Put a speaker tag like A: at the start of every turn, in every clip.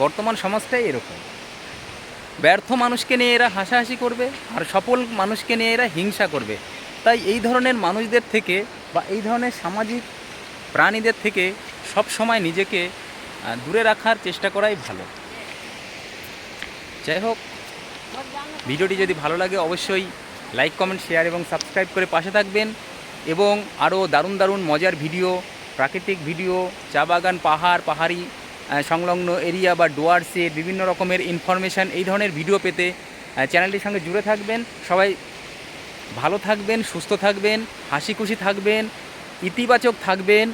A: বর্তমান সমাজটাই এরকম। ব্যর্থ মানুষকে নিয়ে এরা হাসাহাসি করবে, আর সফল মানুষকে নিয়ে এরা হিংসা করবে। তাই এই ধরনের মানুষদের থেকে বা এই ধরনের সামাজিক প্রাণীদের থেকে সব সময় নিজেকে দূরে রাখার চেষ্টা করাই ভালো। যাই হোক, ভিডিওটি যদি ভালো লাগে অবশ্যই লাইক, কমেন্ট, শেয়ার এবং সাবস্ক্রাইব করে পাশে থাকবেন। এবং আরও দারুণ দারুণ মজার ভিডিও, প্রাকৃতিক ভিডিও, চা বাগান, পাহাড়ি সংলগ্ন এরিয়া বা ডুয়ার্সের বিভিন্ন রকমের ইনফরমেশান, এই ধরনের ভিডিও পেতে চ্যানেলটির সঙ্গে জুড়ে থাকবেন। সবাই ভালো থাকবেন, সুস্থ থাকবেন, হাসি খুশি থাকবেন, ইতিবাচক থাকবেন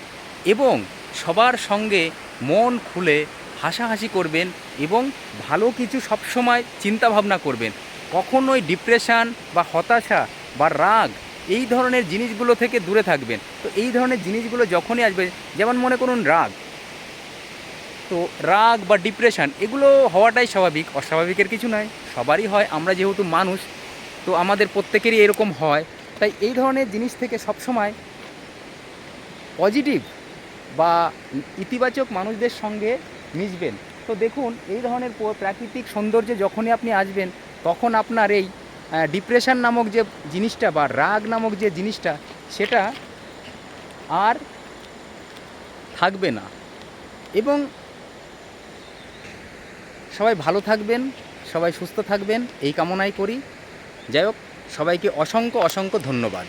A: এবং সবার সঙ্গে মন খুলে হাসাহাসি করবেন এবং ভালো কিছু সবসময় চিন্তাভাবনা করবেন। কখনোই ডিপ্রেশান বা হতাশা বা রাগ এই ধরনের জিনিসগুলো থেকে দূরে থাকবেন। তো এই ধরনের জিনিসগুলো যখনই আসবে, যেমন মনে করুন রাগ, তো রাগ বা ডিপ্রেশান এগুলো হওয়াটাই স্বাভাবিক, অস্বাভাবিকের কিছু নয়, সবারই হয়। আমরা যেহেতু মানুষ, তো আমাদের প্রত্যেকেরই এরকম হয়। তাই এই ধরনের জিনিস থেকে সবসময় পজিটিভ বা ইতিবাচক মানুষদের সঙ্গে মিশবেন। তো দেখুন, এই ধরনের প্রাকৃতিক সৌন্দর্যে যখনই আপনি আসবেন, তখন আপনার এই ডিপ্রেশন নামক যে জিনিসটা বা রাগ নামক যে জিনিসটা, সেটা আর থাকবে না। এবং সবাই ভালো থাকবেন, সবাই সুস্থ থাকবেন, এই কামনাই করি। যাই হোক, সবাইকে অসংখ্য অসংখ্য ধন্যবাদ।